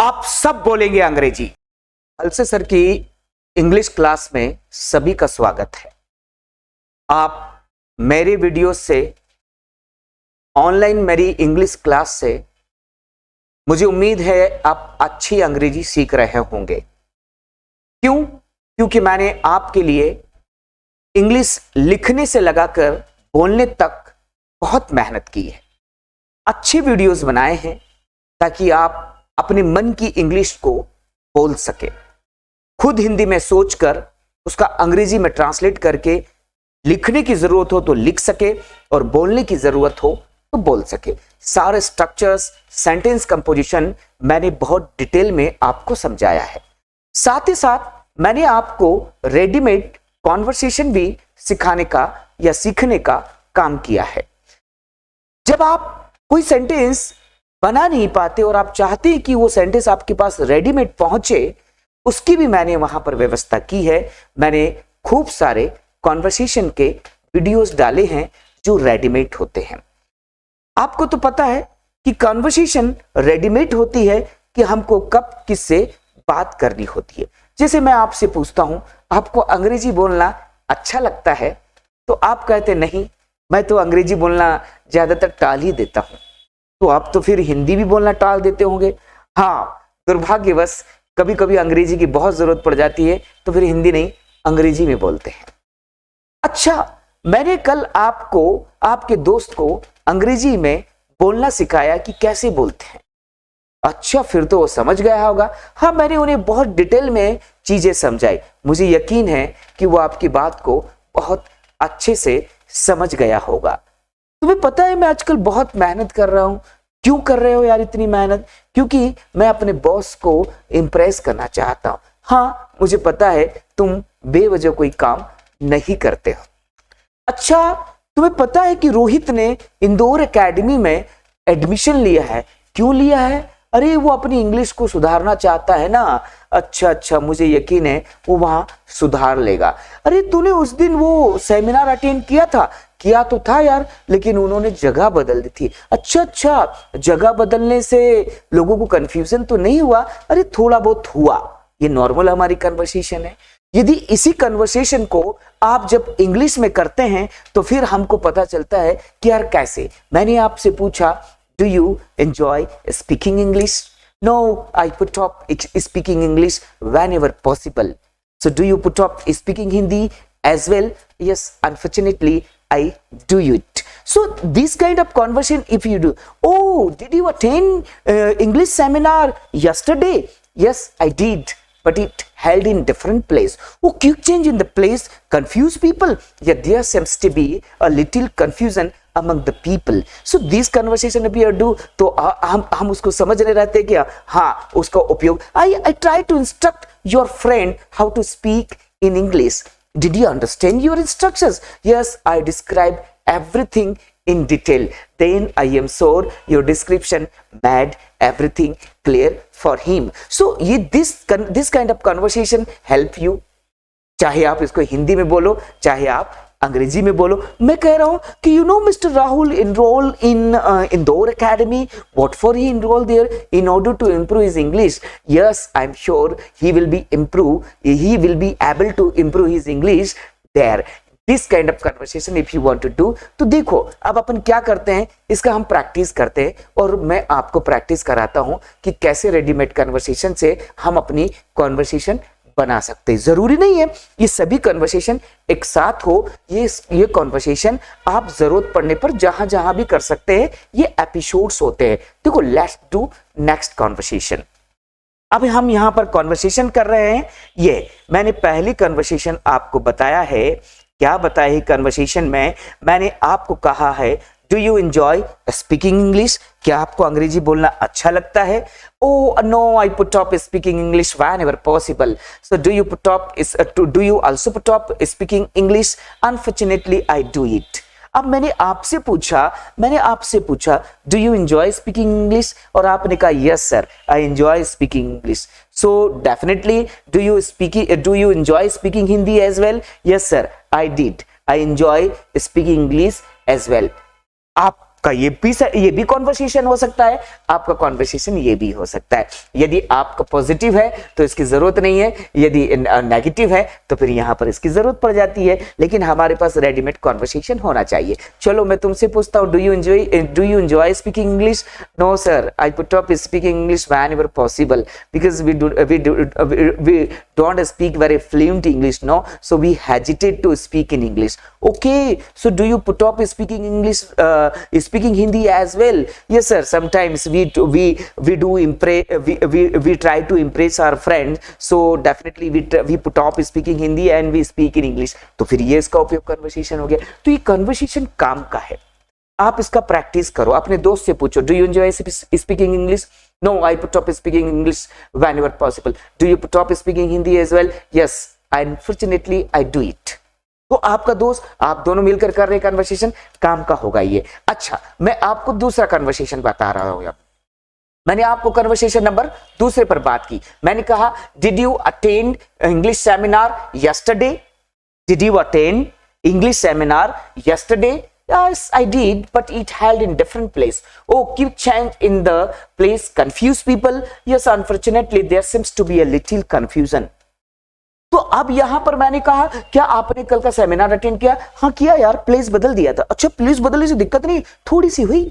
आप सब बोलेंगे अंग्रेजी। अलसे सर की इंग्लिश क्लास में सभी का स्वागत है। आप मेरे वीडियो से, ऑनलाइन मेरी इंग्लिश क्लास से मुझे उम्मीद है आप अच्छी अंग्रेजी सीख रहे होंगे। क्यों? क्योंकि मैंने आपके लिए इंग्लिश लिखने से लगाकर बोलने तक बहुत मेहनत की है। अच्छे वीडियोस बनाए हैं ताकि आप अपने मन की इंग्लिश को बोल सके। खुद हिंदी में सोचकर उसका अंग्रेजी में ट्रांसलेट करके लिखने की जरूरत हो तो लिख सके और बोलने की जरूरत हो तो बोल सके। सारे स्ट्रक्चर्स, सेंटेंस कंपोजिशन मैंने बहुत डिटेल में आपको समझाया है। साथ ही साथ मैंने आपको रेडीमेड कॉन्वर्सेशन भी सिखाने का या सीखने का काम किया है। जब आप कोई सेंटेंस बना नहीं पाते और आप चाहते हैं कि वो सेंटेंस आपके पास रेडीमेड पहुंचे, उसकी भी मैंने वहां पर व्यवस्था की है। मैंने खूब सारे कॉन्वर्सेशन के वीडियोस डाले हैं जो रेडीमेड होते हैं। आपको तो पता है कि कॉन्वर्सेशन रेडीमेड होती है कि हमको कब किससे बात करनी होती है। जैसे मैं आपसे पूछता हूं, आपको अंग्रेजी बोलना अच्छा लगता है? तो आप कहते नहीं, मैं तो अंग्रेजी बोलना ज्यादातर टाल ही देता हूं। तो आप तो फिर हिंदी भी बोलना टाल देते होंगे। हाँ, दुर्भाग्यवश कभी कभी अंग्रेजी की बहुत जरूरत पड़ जाती है तो फिर हिंदी नहीं अंग्रेजी में बोलते हैं। अच्छा, मैंने कल आपको, आपके दोस्त को अंग्रेजी में बोलना सिखाया कि कैसे बोलते हैं। अच्छा, फिर तो वो समझ गया होगा। हाँ, मैंने उन्हें बहुत डिटेल में चीजें समझाई। मुझे यकीन है कि वो आपकी बात को बहुत अच्छे से समझ गया होगा। तुम्हें पता है मैं आजकल बहुत मेहनत कर रहा हूं। क्यों कर रहे हो यार इतनी मेहनत? क्योंकि मैं अपने बॉस को इम्प्रेस करना चाहता हूं। हाँ, मुझे पता है तुम बेवजह कोई काम नहीं करते हो। अच्छा, तुम्हें पता है कि रोहित ने इंदौर एकेडमी में एडमिशन लिया है। क्यों लिया है? अरे वो अपनी इंग्लिश को सुधारना चाहता है ना। अच्छा, मुझे यकीन है वो वहां सुधार लेगा। अरे तूने उस दिन वो सेमिनार अटेंड किया था? किया तो था यार, लेकिन उन्होंने जगह बदल दी थी। अच्छा, जगह बदलने से लोगों को कंफ्यूजन तो नहीं हुआ? अरे थोड़ा बहुत हुआ। ये नॉर्मल हमारी कन्वर्सेशन है। यदि इसी कन्वर्सेशन को आप जब इंग्लिश में करते हैं तो फिर हमको पता चलता है कि यार कैसे। मैंने आपसे पूछा, do you enjoy speaking English? No, I put off speaking English whenever possible. So do you put off speaking Hindi as well? Yes, unfortunately I do it. So this kind of conversation if you do. Oh, did you attend English seminar yesterday? Yes, I did. But it held in different place. Oh, quick change in the place confuse people. Yeah, there seems to be a little confusion among the people. So this conversation if you do, तो हम उसको समझ रहे रहते हैं क्या? हाँ, उसका उपयोग I try to instruct your friend how to speak in English. Did you understand your instructions? Yes, I describe everything in detail. Then I am sure your description made everything clear for him. So ये this kind of conversation help you. चाहे आप इसको हिंदी में बोलो, चाहे आप अंग्रेजी में बोलो। मैं कह रहा हूं कि you know Mr. Rahul enroll in Indore Academy. What for he enrolled there? In order to improve his English. Yes, I'm sure he will be able to improve his English there. This kind of conversation if you want to do. तो देखो अब अपन क्या करते हैं, इसका हम practice करते हैं और मैं आपको प्रैक्टिस कराता हूं कि कैसे रेडीमेड कन्वर्सेशन से हम अपनी कॉन्वर्सेशन बना सकते हैं। जरूरी नहीं है ये सभी कन्वर्सेशन एक साथ हो। ये कॉन्वर्सेशन आप जरूरत पड़ने पर जहां जहां भी कर सकते हैं। ये एपिसोड्स होते हैं। देखो, लेट्स डू नेक्स्ट कॉन्वर्सेशन। अब हम यहां पर कॉन्वर्सेशन कर रहे हैं। ये मैंने पहली कॉन्वर्सेशन आपको बताया है। क्या बताया है कन्वर्सेशन में? मैंने आपको कहा है, do you enjoy speaking English? क्या आपको अंग्रेजी बोलना अच्छा लगता है? Oh no, I put off speaking English whenever possible. So do you also put off speaking English? Unfortunately, I do it. अब मैंने आपसे पूछा do you enjoy speaking English? और आपने कहा yes sir, I enjoy speaking English. So definitely, do you enjoy speaking Hindi as well? Yes sir, I did. I enjoy speaking English as well. आप आपका ये भी कॉन्वर्सेशन हो सकता है, आपका कॉन्वर्सेशन ये भी हो सकता है। यदि आपका पॉजिटिव है तो इसकी जरूरत नहीं है, यदि नेगेटिव है तो फिर यहां पर इसकी जरूरत पड़ जाती है, लेकिन हमारे पास रेडीमेड कॉन्वर्सेशन होना चाहिए। चलो मैं तुमसे पूछता हूं, do you enjoy speaking English? No sir, I put up speaking English whenever possible because we don't speak very fluent English, no, so we hesitate to speak in English. Okay, so do you put up speaking English, speaking Hindi as well? Yes sir, sometimes we try to impress our friends, so definitely we put up speaking Hindi and we speak in English. तो फिर ये इसका उपयोग conversation हो गया। तो ये conversation काम का है, आप इसका प्रैक्टिस करो, अपने दोस्त से पूछो, do you enjoy speaking English? No, I put up speaking English whenever possible. Do you put up speaking Hindi as well? Yes, unfortunately I do it. तो आपका दोस्त, आप दोनों मिलकर कर रहे कन्वर्सेशन, काम का होगा ये। अच्छा, मैं आपको दूसरा कन्वर्सेशन बता रहा हूं। मैंने आपको कन्वर्सेशन नंबर दूसरे पर बात की। मैंने कहा, did you attend English seminar yesterday? Did you attend English seminar yesterday? Yes, I did, but it held in different place. Oh, keep change in the place confuse people? Yes, unfortunately, there seems to be a little confusion. तो अब यहां पर मैंने कहा, क्या आपने कल का सेमिनार अटेंड किया? हाँ किया यार, प्लेस बदल दिया था। अच्छा, प्लेस बदलने से दिक्कत नहीं, थोड़ी सी हुई,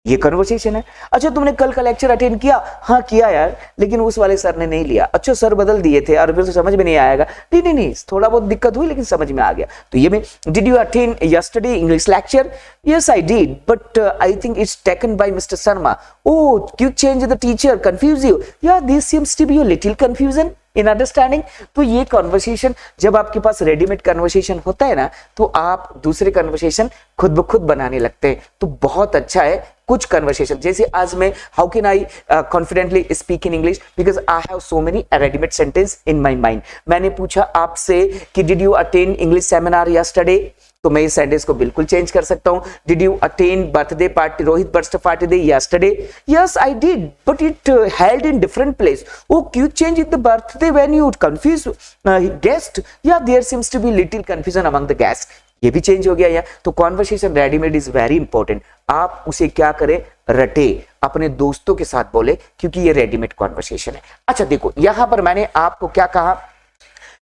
ये कन्वर्सेशन है। अच्छा, तुमने कल का लेक्चर अटेंड किया? हाँ किया यार, लेकिन उस वाले सर ने नहीं लिया। अच्छा, सर बदल दिए थे और फिर तो समझ में नहीं आएगा। नहीं, थोड़ा बहुत दिक्कत हुई लेकिन समझ में आ गया। तो ये में, did you attend yesterday English lecture? Yes I did, but I think it's taken by mister Sharma. Oh, क्यों change the teacher confuse you? या this seems to be a little confusion in understanding. तो ये conversation, जब आपके पास readymade conversation होता है ना, तो आप दूसरे कन्वर्सेशन खुद ब खुद बनाने लगते हैं। तो बहुत अच्छा है कुछ कन्वर्सेशन, जैसे आज मैं, how can I confidently speak in English because I have so many readymade sentence in my mind. मैंने पूछा आपसे कि did you attend English seminar yesterday, तो मैं इस सेंटेंस को बिल्कुल चेंज कर सकता हूं। Did you attend birthday party, Rohit birthday party day yesterday? Yes I did, but it held in different place. ओ, क्यों change in the birthday when you confuse guest? Yeah there seems to be little confusion among the guest. ये भी change हो गया यार। तो conversation readymade is very important. आप उसे क्या करें, रटे, अपने दोस्तों के साथ बोले, क्योंकि ये रेडीमेड कॉन्वर्सेशन है। अच्छा देखो, यहां पर मैंने आपको क्या कहा,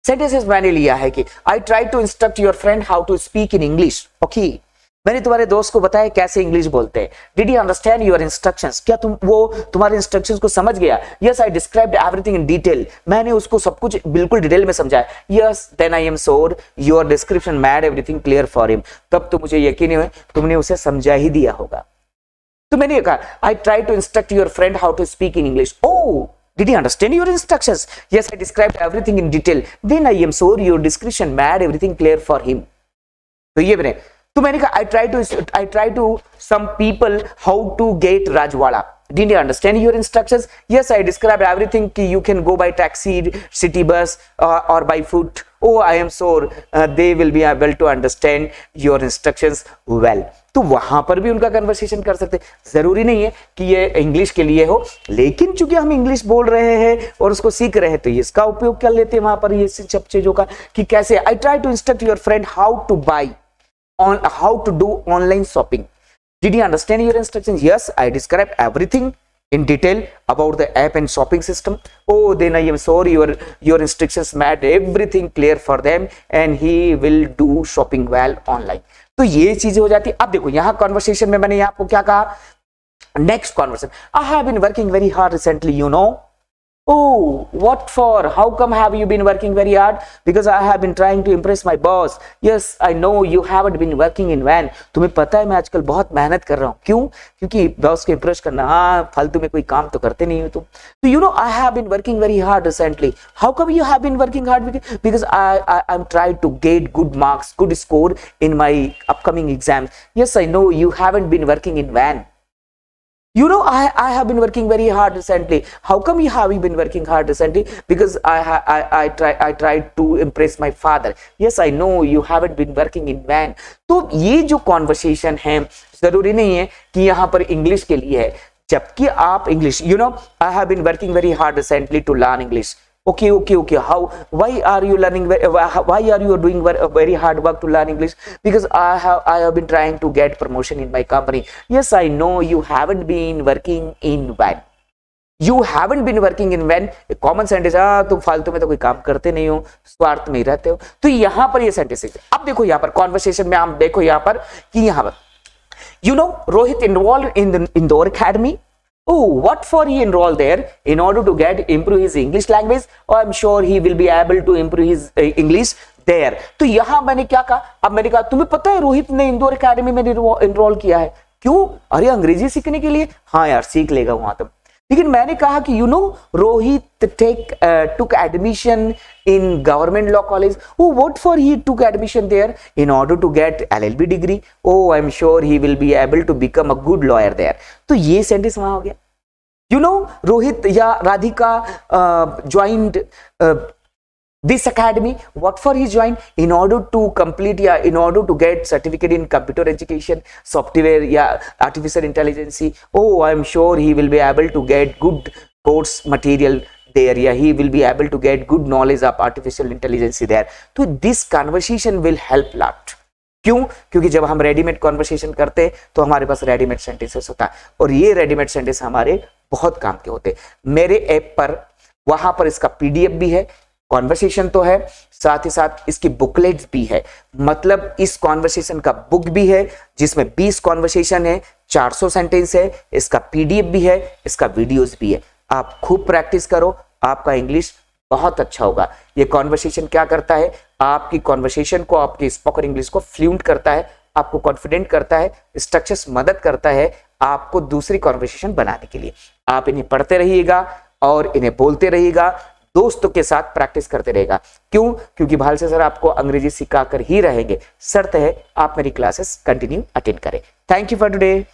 सेंटेंसेस मैंने लिया है कि I try to instruct your friend how to speak in English. Okay, मैंने तुम्हारे दोस्त को बताया कैसे इंग्लिश बोलते हैं। Did you understand your instructions? क्या तुम्हारे इंस्ट्रक्शंस को समझ गया? Yes I described everything in detail, मैंने उसको सब कुछ बिल्कुल डिटेल में समझाया। Yes, then I am sure your description made everything clear for him. तब तो मुझे यकीन है तुमने उसे समझा ही दिया होगा। तो मैंने कहा, I try to instruct your friend how to speak in English. Oh, did you understand your instructions? Yes, I described everything in detail. Then I am sure your description made everything clear for him. तो ये बने, तो मैंने कहा, I try to some people how to get Rajwada. Didn't you understand your instructions? Yes, I described everything कि you can go by taxi, city bus or by foot. Oh, I am sure they will be able to understand your instructions well. तो वहां पर भी उनका conversation कर सकते। जरूरी नहीं है कि ये इंग्लिश के लिए हो, लेकिन चूंकि हम इंग्लिश बोल रहे हैं और उसको सीख रहे हैं तो इसका उपयोग कर लेते हैं वहां पर, ये सब चीजों का कि कैसे। I try to instruct your friend how to by how to do online shopping. Did you understand your instructions? Yes, I described everything in detail about the app and shopping system. Oh, then I am sorry your instructions made everything clear for them and he will do shopping well online. तो ये चीजें हो जाती है। अब देखो यहाँ conversation में मैंने आपको क्या कहा, next conversation, I have been working very hard recently, you know. Oh, what for? How come have you been working very hard? Because I have been trying to impress my boss. Yes, I know you haven't been working in vain. तुम्हें पता है मैं आजकल बहुत मेहनत कर रहा हूँ। क्यों? क्योंकि बॉस को इम्प्रेस करना। हाँ, फालतू में कोई काम तो करते नहीं हो तुम। तो you know I have been working very hard recently. How come you have been working hard? Because I'm trying to get good marks, good score in my upcoming exams. Yes, I know you haven't been working in vain. You know, I have been working very hard recently. How come you have been working hard recently? Because I tried to impress my father. Yes, I know you haven't been working in vain. तो ये जो conversation है जरूरी नहीं है कि यहाँ पर इंग्लिश के लिए है, जबकि आप English, you know, I have been working very hard recently to learn English. Okay. How? Why are you learning? Why are you doing very hard work to learn English? Because I have been trying to get promotion in my company. Yes, I know you haven't been working in when. You haven't been working in when. Common sentence, तुम फालतू में तो कोई काम करते नहीं हो, स्वार्थ में ही रहते हो. तो यहां पर ये सेंटेंस है. अब देखो यहां पर कॉन्वर्सेशन में हम देखो यहां पर कि यहां पर you know Rohit enrolled in the Indore Academy. Oh, what for he enrolled there? In order to improve his English language. Oh, I'm sure he will be able to improve his English there. तो यहां मैंने क्या कहा, अब मैंने कहा तुम्हें पता है रोहित ने इंदौर एकेडमी में एनरोल किया है. क्यों? अरे अंग्रेजी सीखने के लिए. हाँ यार सीख लेगा वहां तुम. लेकिन मैंने कहा कि Rohit took admission in government law college. Oh, what for he took admission there? In order to get LLB degree. Oh, I'm sure he will be able to become a good lawyer there. तो ये sentence वहां हो गया. रोहित या Radhika joined this academy. What for he joined? In order to in order to get certificate in computer education, software, artificial intelligence. Oh, I'm sure he will be able to get good course material there. He will be able to get good knowledge of artificial intelligence there. So this conversation will help lot. क्यों? क्योंकि जब हम readymade conversation करते हैं तो हमारे पास readymade sentences होता है और ये रेडीमेड सेंटेंस हमारे बहुत काम के होते हैं. मेरे ऐप पर वहां पर इसका पीडीएफ भी है, कॉन्वर्सेशन तो है, साथ ही साथ इसकी बुकलेट्स भी है. मतलब इस कॉन्वर्सेशन का बुक भी है जिसमें 20 कॉन्वर्सेशन है, 400 सेंटेंस है, इसका पीडीएफ भी है, इसका वीडियोस भी है. आप खूब प्रैक्टिस करो, आपका इंग्लिश बहुत अच्छा होगा. ये कॉन्वर्सेशन क्या करता है, आपकी कॉन्वर्सेशन को, आपकी स्पोकन इंग्लिश को फ्लुएंट करता है, आपको कॉन्फिडेंट करता है, स्ट्रक्चर्स मदद करता है आपको दूसरी कॉन्वर्सेशन बनाने के लिए. आप इन्हें पढ़ते रहिएगा और इन्हें बोलते रहिएगा, दोस्तों के साथ प्रैक्टिस करते रहेगा. क्यों? क्योंकि भालसे सर आपको अंग्रेजी सिखाकर ही रहेंगे. शर्त है आप मेरी क्लासेस कंटिन्यू अटेंड करें. Thank you for today.